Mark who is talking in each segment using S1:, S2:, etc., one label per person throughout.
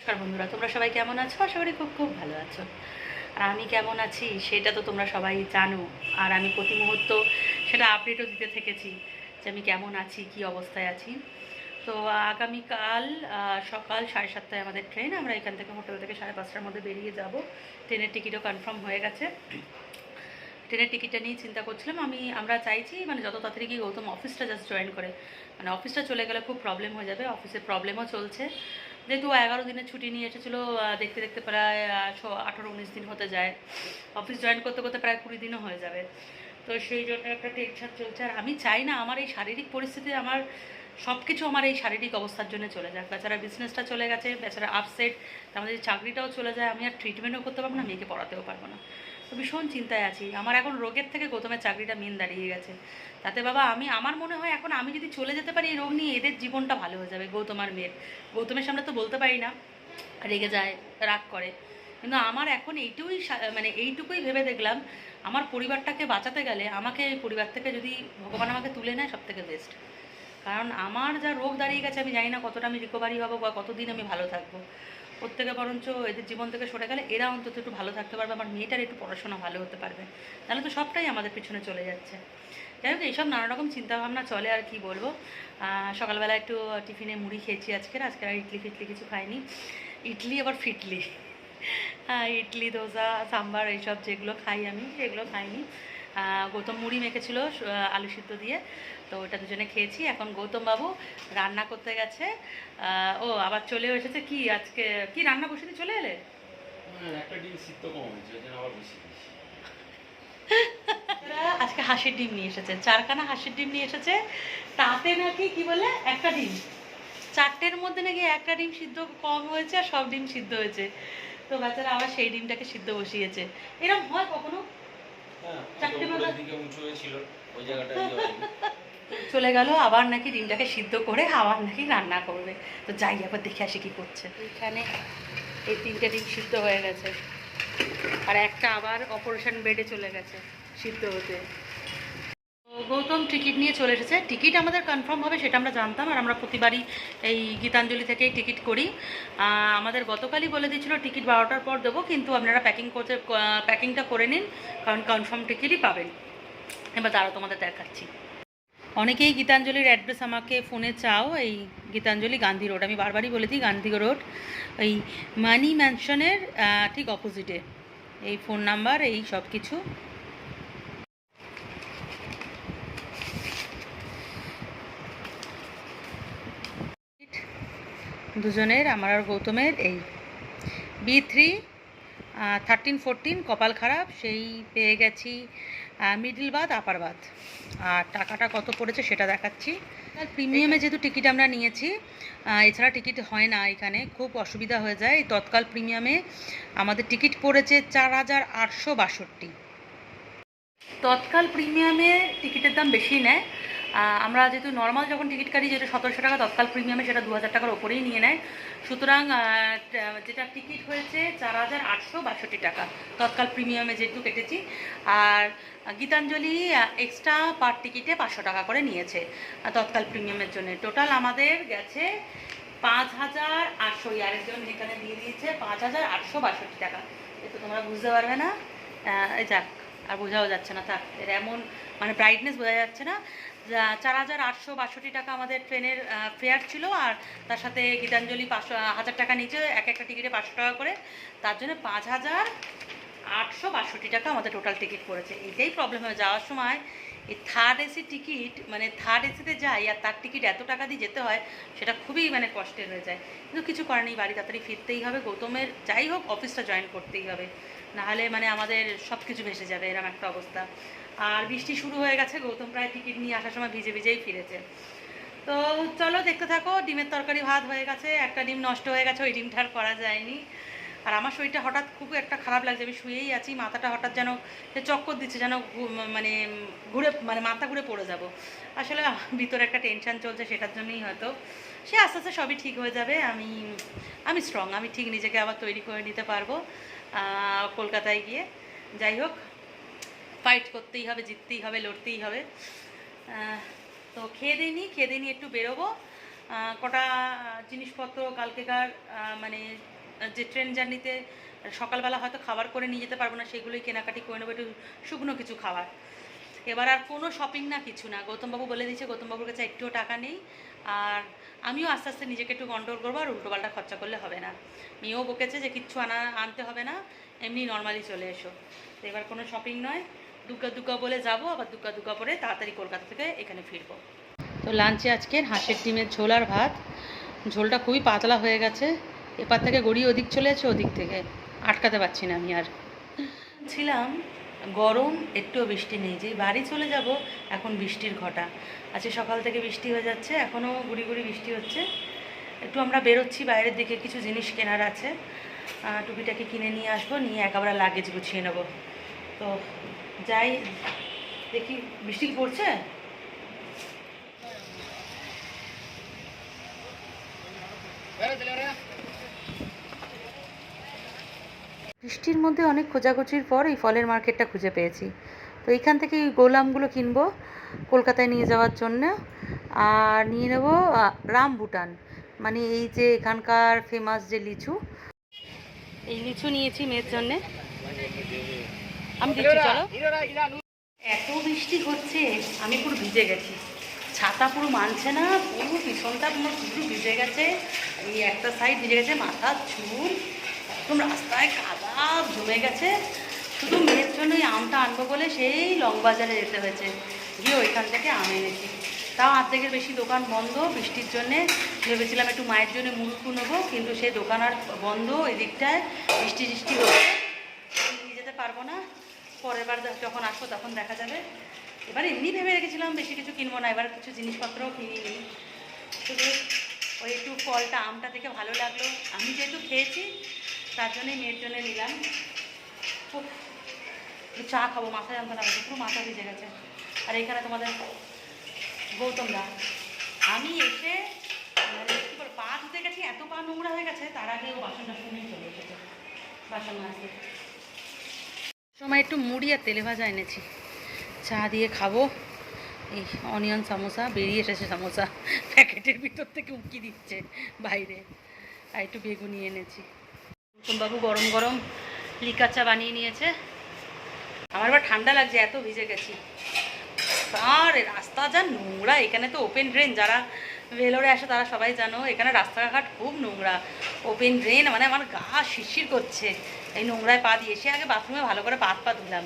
S1: নমস্কার বন্ধুরা, তোমরা সবাই কেমন আছো? আশা করি খুব খুব ভালো আছো। আর আমি কেমন আছি সেটা তো তোমরা সবাই জানো। আর আমি প্রতি মুহূর্ত সেটা আপডেটও দিতে থেকেছি যে আমি কেমন আছি, কি অবস্থায় আছি। তো আগামীকাল সকাল 7:30টায় আমাদের ট্রেন। আমরা এখান থেকে হোটেল থেকে 5:30টার মধ্যে বেরিয়ে যাব। ট্রেনের টিকিটও কনফার্ম হয়ে গেছে। ট্রেনের টিকিটটা নিয়ে চিন্তা করছিলাম। আমরা চাইছি মানে যত তাড়াতাড়ি গিয়ে গৌতম অফিসটা জাস্ট জয়েন করে, মানে অফিসটা চলে গেলে খুব প্রবলেম হয়ে যাবে। অফিসের প্রবলেমও চলছে, যেহেতু 11 দিনের ছুটি নিয়ে এসেছিলো। দেখতে দেখতে প্রায় 18-19 দিন হতে যায়। অফিস জয়েন করতে করতে প্রায় 20 দিনও হয়ে যাবে। তো সেই জন্য একটা টেনশন চলছে। আর আমি চাই না আমার এই শারীরিক পরিস্থিতি, আমার সব কিছু আমার এই শারীরিক অবস্থার জন্য চলে যাক। বেচারা বিজনেসটা চলে গেছে, বেচারা আপসেট, আমাদের চাকরিটাও চলে যায়, আমি আর ট্রিটমেন্টও করতে পারবো না, মেয়েকে পড়াতেও পারবো না। তো ভীষণ চিন্তায় আছি। আমার এখন রোগের থেকে গৌতমের চাকরিটা মেন দাঁড়িয়ে গেছে। তাতে বাবা আমার মনে হয় এখন আমি যদি চলে যেতে পারি এই রোগ নিয়ে, এদের জীবনটা ভালো হয়ে যাবে, গৌতম আর মেয়ের। গৌতমের সামনে তো বলতে পারি না, রেগে যায়, রাগ করে। কিন্তু আমার এখন মানে এইটুকুই ভেবে দেখলাম, আমার পরিবারটাকে বাঁচাতে গেলে আমাকে এই পরিবার থেকে যদি ভগবান আমাকে তুলে নেয়, সব থেকে বেস্ট। কারণ আমার যা রোগ দাঁড়িয়ে গেছে, আমি জানি না কতটা আমি রিকভারি হবো বা কতদিন আমি ভালো থাকবো। ওর থেকে বরঞ্চ এদের জীবন থেকে সরে গেলে এরা অন্তত একটু ভালো থাকতে পারবে, আমার মেয়েটার একটু পড়াশোনা ভালো হতে পারবে। তাহলে তো সবটাই আমাদের পিছনে চলে যাচ্ছে। যাই হোক, এইসব নানা রকম চিন্তাভাবনা চলে। আর কি বলবো, সকালবেলা একটু টিফিনে মুড়ি খেয়েছি আজকের আর ইডলি ফিটলি কিছু খাইনি। ইডলি আবার ফিটলি, হ্যাঁ, ইডলি ধোসা সাম্বার এইসব যেগুলো খাই আমি সেগুলো খাইনি। গৌতম মুড়ি মেখেছিল আলু সিদ্ধ দিয়ে, তো ওটা দুজনে খেয়েছি। এখন গৌতম বাবু রান্না করতে গেছে। ও আবার চলেও এসেছে। কি আজকে কি রান্না বসিয়ে চলে এলে?
S2: একটা ডিম সিদ্ধ কম হয়েছে, ওই জন্য আবার বেশি দিয়েছি।
S1: এরা আজকে হাঁসের ডিম নিয়ে এসেছে, 4খানা হাঁসের ডিম নিয়ে এসেছে। তাতে নাকি কি বলে একটা ডিম, 4টের মধ্যে নাকি একটা ডিম সিদ্ধ কম হয়েছে আর সব ডিম সিদ্ধ হয়েছে। তো বাচ্চারা আবার সেই ডিমটাকে সিদ্ধ বসিয়েছে। এরকম হয় কখনো?
S2: হ্যাঁ,
S1: 4টে
S2: উপরের দিকে উঁচু হয়েছিল, ওই জায়গাটা ইয়ে হয়নি।
S1: চলে গেল, আবার নাকি ডিমটাকে সিদ্ধ করে আবার নাকি রান্না করবে। তো যাই একবার দেখে আসি কি করছে। এখানে এই 3টে ডিম সিদ্ধ হয়ে গেছে, আর একটা আবার অপারেশন বেডে চলে গেছে সিদ্ধ হতে। তো গৌতম টিকিট নিয়ে চলে এসেছে। টিকিট আমাদের কনফার্ম হবে সেটা আমরা জানতাম, আর আমরা প্রতিবারই এই গীতাঞ্জলি থেকেই টিকিট করি। আমাদের গতকালই বলে দিয়েছিল টিকিট 12টার পর দেবো, কিন্তু আপনারা প্যাকিংটা করে নিন, কারণ কনফার্ম টিকিটই পাবেন। এবার তারা তোমাদের দেখাচ্ছি। অনেকেই গীতাঞ্জলির অ্যাড্রেস আমাকে ফোনে চাও। এই গীতাঞ্জলি গান্ধী রোড, আমি বারবারই বলে দিই গান্ধী রোড, ওই মানি ম্যানশনের ঠিক অপোজিটে। এই ফোন নাম্বার, এই সব কিছু। দুজনের, আমার আর গৌতমের, এই B3 13-14 কপাল খারাপ, সেই পেয়ে গেছি মিডল বাথ আপার বাথ। আর টাকাটা কত পড়েছে সেটা দেখাচ্ছি। প্রিমিয়ামে যেহেতু টিকিট আমরা নিয়েছি, এছাড়া টিকিট হয় না এখানে, খুব অসুবিধা হয়ে যায়। এই তৎকাল প্রিমিয়ামে আমাদের টিকিট পড়েছে 4,862। তৎকাল প্রিমিয়ামে টিকিটের দাম বেশি নেয়। আমরা যেহেতু নর্মাল যখন টিকিট কাটি, যেটা 1700 টাকা, তৎকাল প্রিমিয়ামে সেটা 2000 টাকার ওপরেই নিয়ে নেয়। সুতরাং যেটা টিকিট হয়েছে 4,862 টাকা তৎকাল প্রিমিয়ামে যেহেতু কেটেছি। আর গীতাঞ্জলি এক্সট্রা পার টিকিটে 500 টাকা করে নিয়েছে তৎকাল প্রিমিয়ামের জন্য। টোটাল আমাদের গেছে 5,800। আরেকজন এখানে দিয়ে দিয়েছে 5,862 টাকা। এ তো তোমরা বুঝতে পারবে না। যাক, আর বোঝাও যাচ্ছে না, থাক, এর এমন মানে ব্রাইটনেস বোঝা যাচ্ছে না। 4,862 টাকা আমাদের ট্রেনের ফেয়ার ছিল, আর তার সাথে গীতাঞ্জলি 1000 টাকা নিচে এক একটা টিকিটে 500 টাকা করে, তার জন্য 5,862 টাকা আমাদের টোটাল টিকিট পড়েছে। এটাই প্রবলেম হয়ে যাওয়ার সময় এই থার্ড এসি টিকিট, মানে থার্ড এসিতে যাই আর তার টিকিট এত টাকা দিয়ে যেতে হয়, সেটা খুবই মানে কষ্টের হয়ে যায়। কিন্তু কিছু করার নেই, বাড়ি তাড়াতাড়ি ফিরতেই হবে। গৌতমের যাই হোক অফিসটা জয়েন করতেই হবে, নাহলে মানে আমাদের সব কিছু ভেসে যাবে, এরকম একটা অবস্থা। আর বৃষ্টি শুরু হয়ে গেছে, গৌতম প্রায় টিকিট নিয়ে আসার সময় ভিজে ভিজেই ফিরেছে। তো চলো দেখতে থাকো। ডিমের তরকারি ভাত হয়ে গেছে, একটা ডিম নষ্ট হয়ে গেছে, ওই ডিমটা আর করা যায়নি। আর আমার শরীরটা হঠাৎ খুব একটা খারাপ লাগছে, আমি শুয়েই আছি, মাথাটা হঠাৎ যেন চক্কর দিচ্ছে, যেন মানে ঘুরে, মানে মাথা ঘুরে পড়ে যাব। আসলে ভিতরে একটা টেনশন চলছে, সেটার জন্যই হয়তো। সে আস্তে আস্তে সবই ঠিক হয়ে যাবে। আমি আমি স্ট্রং, আমি ঠিক নিজেকে আবার তৈরি করে নিতে পারবো কলকাতায় গিয়ে। যাই হোক, ফাইট করতেই হবে, জিততেই হবে, লড়তেই হবে। তো খেয়ে দিইনি একটু বেরোবো। কটা জিনিসপত্র কালকেকার মানে যে ট্রেন জার্নিতে সকালবেলা হয়তো খাবার করে নিয়ে যেতে পারবো না, সেগুলোই কেনাকাটি করে নেবো, একটু শুকনো কিছু খাবার। এবার আর কোনো শপিং না, কিছু না। গৌতমবাবু বলে দিয়েছে, গৌতমবাবুর কাছে একটুও টাকা নেই। আর আমিও আস্তে আস্তে নিজেকে একটু কন্ট্রোল করবো, আর উল্টোপাল্টা খরচা করলে হবে না। মেয়েও বকেছে যে কিচ্ছু আনতে হবে না, এমনি নর্মালি চলে এসো। তো এবার কোনো শপিং নয়, দুগ্গা দুগ্গা বলে যাবো, আবার দুগ্গা দুগ্গা পরে তাড়াতাড়ি কলকাতা থেকে এখানে ফিরবো। তো লাঞ্চে আজকের হাঁসের ডিমের ঝোল আর ভাত। ঝোলটা খুবই পাতলা হয়ে গেছে, এপার থেকে গড়িয়ে ওদিক চলে যাচ্ছে, ওদিক থেকে আটকাতে পারছি না আমি আর। ছিলাম গরম, একটুও বৃষ্টি নেই, যেই বাড়ি চলে যাব এখন বৃষ্টির ঘটা। আজকে সকাল থেকে বৃষ্টি হয়ে যাচ্ছে, এখনও গুড়ি গুড়ি বৃষ্টি হচ্ছে। একটু আমরা বেরোচ্ছি বাইরের দিকে, কিছু জিনিস কেনার আছে, টুপিটাকে কিনে নিয়ে আসবো, নিয়ে একেবারে লাগেজ গুছিয়ে নেবো। তো যাই, দেখি বৃষ্টি কি পড়ছে। বৃষ্টির মধ্যে অনেক খোঁজাখুঁজির পর এই ফলের মার্কেটটা খুঁজে পেয়েছি। তো এইখান থেকে এই গোলামগুলো কিনবো কলকাতায় নিয়ে যাওয়ার জন্য। আর নিয়ে নেব রামবুটান, মানে এই যে এখানকার ফেমাস যে লিচু, এই লিচু নিয়েছি মেয়ের জন্যে। আমি দিচ্ছি, চলো। এত বৃষ্টি হচ্ছে, আমি পুরো ভিজে গেছি, ছাতা পুরো মানছে না, পুরো পিছনটা পুরো ভিজে গেছে, এই একটা সাইড ভিজে গেছে, মাথার চুল একদম রাস্তায় কাদা জমে গেছে। শুধু মেয়ের জন্য এই আমটা আনবো বলে সেই লং বাজারে যেতে হয়েছে, গিয়ে ওইখান থেকে আম এনেছি। তাও অর্ধেকের বেশি দোকান বন্ধ বৃষ্টির জন্যে। ভেবেছিলাম একটু মায়ের জন্য মুড়কু নেবো, কিন্তু সেই দোকান আর বন্ধ, এদিকটায় বৃষ্টি টিষ্টি হচ্ছে, নিয়ে যেতে পারবো না। পরের বার যখন আসবো তখন দেখা যাবে। এবার এমনি ভেবে রেখেছিলাম বেশি কিছু কিনবো না, এবার কিছু জিনিসপত্রও কিনিনি, শুধু ওই একটু ফলটা আমটা থেকে ভালো লাগলো, আমি যেহেতু খেয়েছি তার জন্যই মেয়ের জন্য নিলাম। খুব চা খাবো, মাথা যন্ত্রণা করছে, পুরো মাথা ভিজে গেছে। আর এখানে তোমাদের গৌতম দা, আমি এসে মানে কী করে পা ধুতে গেছি, এত পা নোংরা হয়ে গেছে, তার আগে ও বাসন টাসন নিয়ে চলে এসেছে, বাসন মাজতে। সময় একটু মুড়ি আর তেলে ভাজা এনেছি, চা দিয়ে খাবো। এই অনিয়ন সামোসা বেরিয়ে এসেছে, সামোসা প্যাকেটের ভিতর থেকে উঁকি দিচ্ছে বাইরে। আর একটু বেগুনি এনেছি। বাবু গরম গরম লিকা চা বানিয়ে নিয়েছে। আমার এবার ঠান্ডা লাগছে, এত ভিজে গেছি। আর রাস্তা যা নোংরা, এখানে তো ওপেন ড্রেন, যারা ভেলোরে আসে তারা সবাই জানো, এখানে রাস্তাঘাট খুব নোংরা, ওপেন ড্রেন, মানে আমার গা শিরশির করছে এই নোংরায় পা দিয়ে। এসে আগে বাথরুমে ভালো করে পা ধুলাম।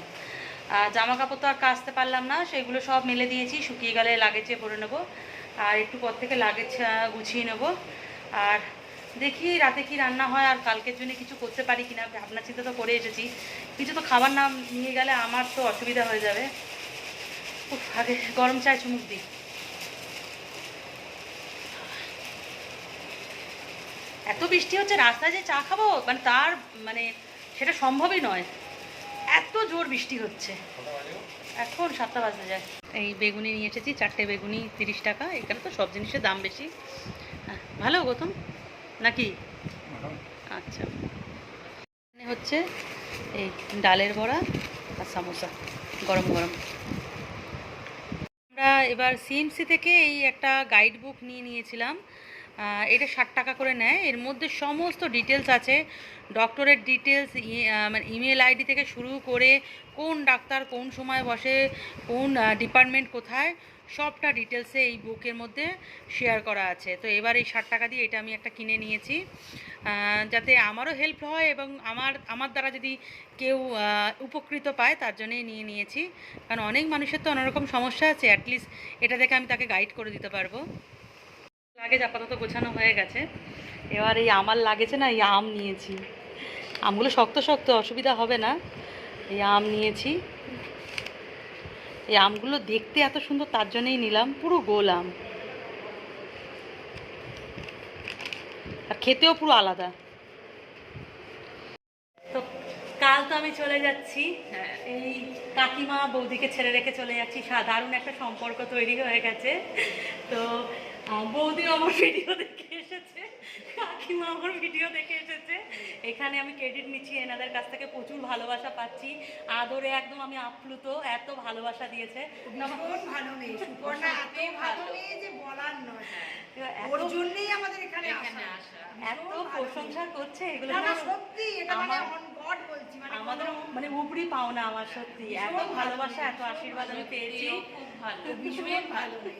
S1: জামা কাপড় তো আর কাচতে পারলাম না, সেগুলো সব মেলে দিয়েছি, শুকিয়ে গেলে লাগেজে ভরে নেবো। আর একটু পর থেকে লাগেজ গুছিয়ে নেবো। আর দেখি রাতে কি রান্না হয়, আর কালকের জন্য কিছু করতে পারি কিনা, ভাবনা চিন্তা তো করে এসেছি। কিছু তো খাবার না নিয়ে গেলে আমার তো অসুবিধা হয়ে যাবে। আগে গরম চায় চুমুক দিই। এত বৃষ্টি হচ্ছে, রাস্তায় যে চা খাবো মানে তার মানে সেটা সম্ভবই নয়, এত জোর বৃষ্টি হচ্ছে। এখন 7টা বাজতে যায়। এই বেগুনি নিয়ে এসেছি, 4টে বেগুনি 30 টাকা। এখানে তো সব জিনিসের দাম বেশি। হ্যাঁ, ভালো গৌতম নাকি? আচ্ছা, এখানে হচ্ছে এই ডালের বড়া আর সামোসা গরম গরম। আমরা এবার সিএমসি থেকে এই একটা গাইড বুক নিয়ে নিয়েছিলাম। এটা 60 টাকা করে নেয়, এর মধ্যে সমস্ত ডিটেলস আছে, ডক্টরের ডিটেলস, মানে ইমেল আইডি থেকে শুরু করে কোন ডাক্তার কোন সময় বসে, কোন ডিপার্টমেন্ট কোথায়, সবটা ডিটেলসে এই বুকের মধ্যে শেয়ার করা আছে। তো এবার এই 60 টাকা দিয়ে এটা আমি একটা কিনে নিয়েছি, যাতে আমারও হেল্প হয় এবং আমার দ্বারা যদি কেউ উপকৃত পায় তার জন্যই নিয়ে নিয়েছি। কারণ অনেক মানুষের তো অন্যরকম সমস্যা আছে, অ্যাটলিস্ট এটা দেখে আমি তাকে গাইড করে দিতে পারবো। লাগেজ আপাতত গোছানো হয়ে গেছে। এবার এই আমার লাগেছে না, এই আম নিয়েছি, আমগুলো শক্ত শক্ত, অসুবিধা হবে না। এই আম নিয়েছি, এই আমগুলো দেখতে এত সুন্দর তার জন্যই নিলাম, পুরো গোল আম, আর খেতেও পুরো আলাদা। তো কাল তো আমি চলে যাচ্ছি, এই কাকিমা বৌদিকে ছেড়ে রেখে চলে যাচ্ছি, সাধারণ একটা সম্পর্ক তৈরি হয়ে গেছে। তো বৌদিও আমার ভিডিও দেখে এসেছে, কাকিমা আমার ভিডিও দেখে এসেছে, এখানে আমি ক্রেডিট নিচ্ছি, এনাদের কাছ থেকে প্রচুর ভালোবাসা পাচ্ছি, আদরে একদম আমি আপ্লুত, এত ভালোবাসা দিয়েছে।
S3: ভালো নেই সুপর্ণা, এত ভালো নেই যে বলার নয়, ওর জন্যই আমাদের এখানে আসা,
S1: এত প্রশংসা করছে, এগুলো
S3: মানে
S1: আমার-
S3: on God বলছি, মানে
S1: আমাদের
S3: কোনো-
S1: মানে উপরি পাওনা আমার সত্যি এত ভালোবাসা এত আশীর্বাদ আমি পেয়েছি
S4: খুব ভালো
S3: ভীষণ ভালো নেই।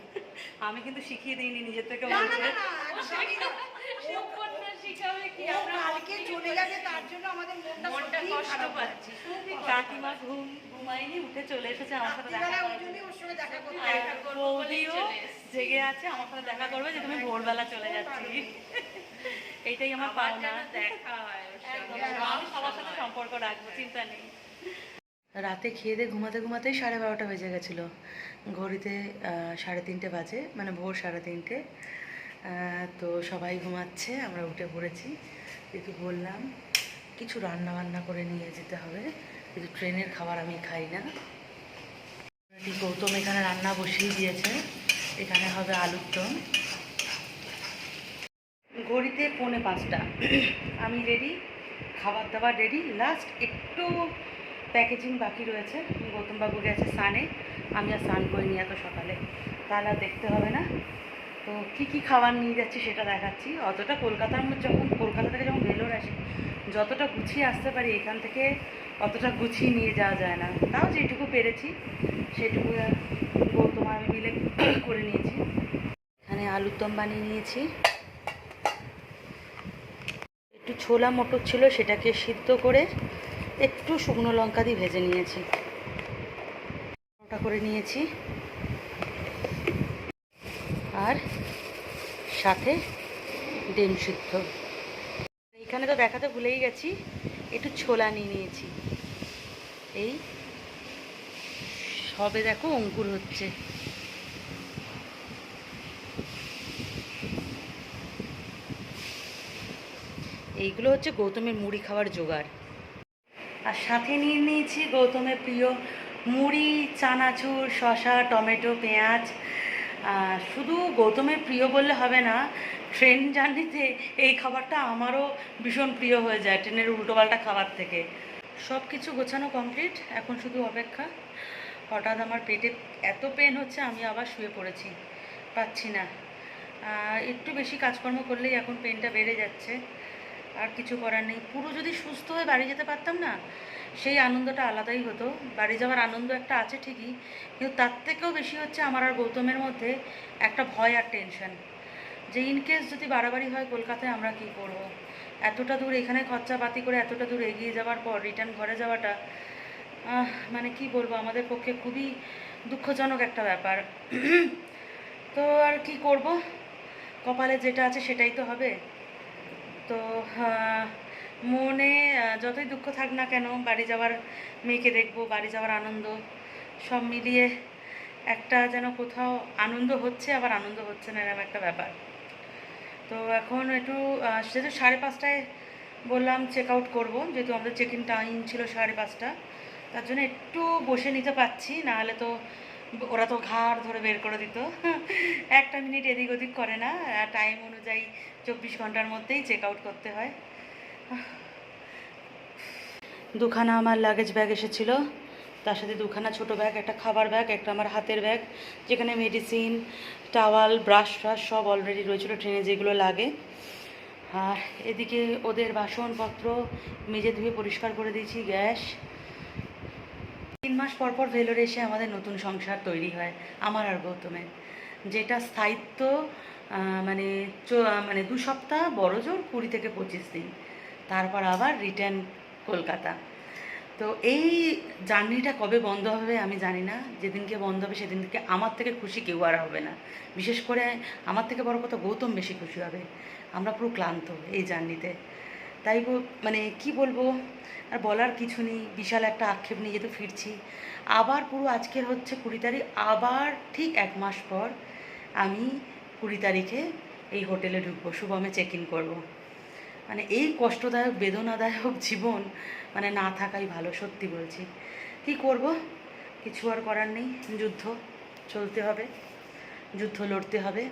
S1: আমি কিন্তু শিখিয়ে দিইনি নিজের থেকে
S3: না, না,
S1: বলছে
S3: না, না, একদমই না।
S4: সুপর্ণা শিখাবে কি
S3: ও
S4: আমরা
S3: কালকে চলে যাবে তার জন্য আমাদের মনটা
S4: মনটা
S3: সত্যিই
S4: কষ্ট
S3: খারাপ
S4: পাচ্ছি
S1: কাকিমা ঘুমায়নি উঠে চলে এসেছে আমার সাথে দেখা
S3: রাত্রিবেলা ওই
S1: করতে।
S3: জন্যই ওর সঙ্গে দেখা করতে
S1: আর
S4: দেখা করবো বলেই
S1: বৌদিও
S4: চলে এসেছি।
S1: জেগে আছে আমার সাথে দেখা করবে যে তুমি ভোরবেলা চলে যাচ্ছি এইটাই আমার
S4: আমার
S1: পাওনা
S4: যেন দেখা হয় ওর
S1: একদম,
S4: সঙ্গে
S1: আমি সবার সাথে সম্পর্ক রাখবো চিন্তা নেই রাতে খেয়ে দিয়ে ঘুমাতে ঘুমাতেই 12:30 বেজে গেছিলো ঘড়িতে 3:30 বাজে মানে ভোর 3:30 তো সবাই ঘুমাচ্ছে আমরা উঠে পড়েছি একটু বললাম কিছু রান্না বান্না করে নিয়ে যেতে হবে কিন্তু ট্রেনের খাবার আমি খাই না গৌতম এখানে রান্না বসিয়ে দিয়েছে এখানে হবে আলুর দম ঘড়িতে 4:45 আমি রেডি খাবার দাবার রেডি লাস্ট একটু প্যাকেজিং বাকি রয়েছে গৌতমবাবু গেছে স্নানে আমি আর স্নান করিনি এত সকালে তাহলে আর দেখতে হবে না তো কী কী খাবার নিয়ে যাচ্ছি সেটা দেখাচ্ছি অতটা কলকাতার মধ্যে যখন কলকাতা থেকে যখন ভেলোর আসি যতটা গুছিয়ে আসতে পারি এখান থেকে অতটা গুছিয়ে নিয়ে যাওয়া যায় না তাও যেটুকু পেরেছি সেটুকু গৌতম আমি মিলে করে নিয়েছি এখানে আলুর দম বানিয়ে নিয়েছি একটু ছোলা মটর ছিল সেটাকে সিদ্ধ করে একটু শুকনো লঙ্কা দিয়ে ভেজে নিয়েছি ওটা করে নিয়েছি আর সাথে ডিম সিদ্ধ এইখানে তো দেখাতে ভুলেই গেছি একটু ছোলা নিয়ে নিয়েছি এই সবে দেখো অঙ্কুর হচ্ছে এইগুলো হচ্ছে গৌতমের মুড়ি খাওয়ার জোগাড় আর সাথে নিয়ে নিয়েছি গৌতমের প্রিয় মুড়ি চানাচুর শসা টমেটো পেঁয়াজ শুধু গৌতমের প্রিয় বললে হবে না ট্রেন জার্নিতে এই খাবারটা আমারও ভীষণ প্রিয় হয়ে যায় ট্রেনের উল্টোপাল্টা খাবার থেকে সব কিছু গোছানো কমপ্লিট এখন শুধু অপেক্ষা হঠাৎ আমার পেটে এত পেন হচ্ছে আমি আবার শুয়ে পড়েছি পাচ্ছি না একটু বেশি কাজকর্ম করলেই এখন পেনটা বেড়ে যাচ্ছে আর কিছু করার নেই পুরো যদি সুস্থ হয়ে বাড়ি যেতে পারতাম না সেই আনন্দটা আলাদাই হতো বাড়ি যাওয়ার আনন্দ একটা আছে ঠিকই কিন্তু তার থেকেও বেশি হচ্ছে আমার আর গৌতমের মধ্যে একটা ভয় আর টেনশন যে ইনকেস যদি বাড়াবাড়ি হয় কলকাতায় আমরা কি করব। এতটা দূর এখানে খরচাপাতি করে এতটা দূর এগিয়ে যাওয়ার পর রিটার্ন ঘরে যাওয়াটা মানে কি বলবো আমাদের পক্ষে খুবই দুঃখজনক একটা ব্যাপার তো আর কি করব কপালে যেটা আছে সেটাই তো হবে তো মনে যতই দুঃখ থাক না কেন বাড়ি যাওয়ার মেয়েকে দেখবো বাড়ি যাওয়ার আনন্দ সব মিলিয়ে একটা যেন কোথাও আনন্দ হচ্ছে আবার আনন্দ হচ্ছে না এরকম একটা ব্যাপার তো এখন একটু যেহেতু 5:30 বললাম চেক আউট করবো যেহেতু আমাদের চেক ইন টাইম ছিল 5:30 তার জন্য একটু বসে নিতে পারছি নাহলে তো ওরা তো ঘাড় ধরে বের করে দিত একটা মিনিট এদিক ওদিক করে না টাইম অনুযায়ী 24 ঘন্টার মধ্যেই চেক আউট করতে হয় দুখানা আমার লাগেজ ব্যাগ এসেছিল তার সাথে দুখানা ছোটো ব্যাগ একটা খাবার ব্যাগ একটা আমার হাতের ব্যাগ যেখানে মেডিসিন টাওয়াল ব্রাশ ট্রাশ সব অলরেডি রয়েছিল ট্রেনে যেগুলো লাগে আর এদিকে ওদের বাসনপত্র মেজে ধুয়ে পরিষ্কার করে দিয়েছি গ্যাস 3 মাস পর পর ভেলোরে এসে আমাদের নতুন সংসার তৈরি হয় আমার আর গৌতমের যেটা স্থায়িত্ব মানে 2 সপ্তাহ বড় জোর 20 থেকে 25 দিন তারপর আবার রিটার্ন কলকাতা তো এই জার্নিটা কবে বন্ধ হবে আমি জানি না যেদিনকে বন্ধ হবে সেদিনকে আমার থেকে খুশি কেউ আর হবে না বিশেষ করে আমার থেকে বড় কথা গৌতম বেশি খুশি হবে আমরা পুরো ক্লান্ত এই জার্নিতে তাই মানে কি বলবো আর বলার কিছু নেই বিশাল একটা আক্ষেপ নিয়ে যেহেতু ফিরছি আবার পুরো আজকের হচ্ছে 20 তারিখ আবার ঠিক 1 মাস পর আমি 20 তারিখে এই হোটেলে ঢুকবো শুভমে চেক ইন করবো মানে এই কষ্টদায়ক বেদনাদায়ক জীবন মানে না থাকাই ভালো সত্যি বলছি কি করব কিছু আর করার নেই যুদ্ধ চলতে হবে যুদ্ধ লড়তে হবে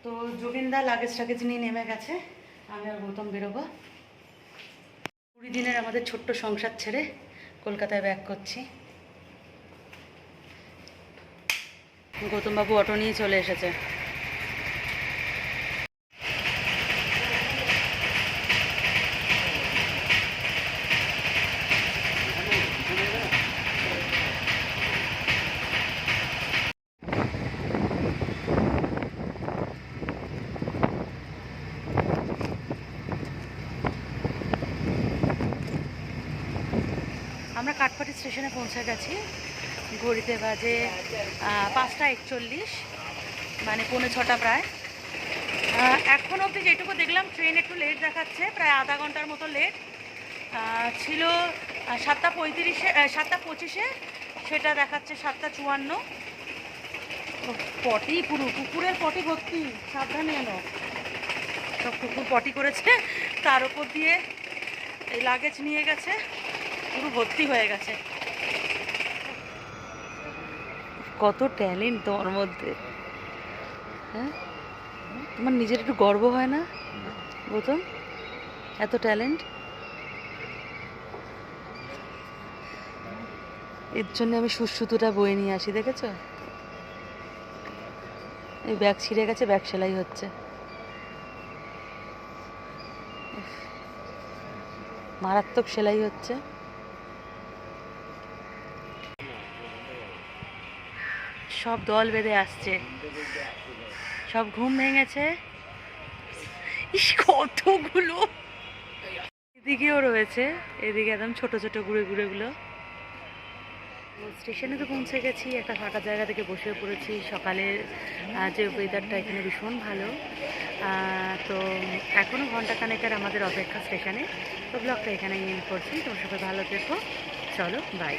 S1: তো যোগেনদা লাগেজ টাগেজ নিয়ে নেমে গেছে আমি আর গৌতম বেরোবো 20 দিনের আমাদের ছোট্ট সংসার ছেড়ে কলকাতায় ব্যাক করছি গৌতমবাবু অটো নিয়ে চলে এসেছে আমরা কাঠপাটি স্টেশনে পৌঁছে গেছি। ঘড়িতে বাজে 5:41, মানে 5:45 প্রায়। এখন অবধি যেটুকু দেখলাম ট্রেন একটু লেট দেখাচ্ছে, প্রায় আধা ঘন্টার মতো লেট ছিল। 7:35, 7:25, সেটা দেখাচ্ছে 7:54। পটি পুরো কুকুরের পটি ভর্তি, সাবধানে এনো। সব কুকুর পটি করেছে, তার উপর দিয়ে এই লাগেজ নিয়ে গেছে, পুরো ভর্তি হয়ে গেছে। কত ট্যালেন্ট তোমার মধ্যে, হ্যাঁ? তোমার নিজের একটু গর্ব হয় না গৌতম, এত ট্যালেন্ট? এর জন্য আমি সুসুতোটা বয়ে নিয়ে আসি, দেখেছ? এই ব্যাগ ছিঁড়ে গেছে, ব্যাগ সেলাই হচ্ছে। মারাত্মক সেলাই হচ্ছে। সব দল বেঁধে আসছে, সব ঘুম ভেঙেছে। ইস, কতগুলো! এদিকেও রয়েছে, এদিকে একদম ছোট ছোট গুঁড়ে গুঁড়েগুলো। স্টেশনে তো পৌঁছে গেছি, একটা ফাঁকা জায়গা থেকে বসে পড়েছি। সকালের যে ওয়েদারটা এখানে ভীষণ ভালো। তো এখনও ঘন্টাখানেকের আমাদের অপেক্ষা স্টেশনে। তো ব্লগটা এখানে এন্ড করছি। তোমার সবাই ভালো থেকো, চলো বাই।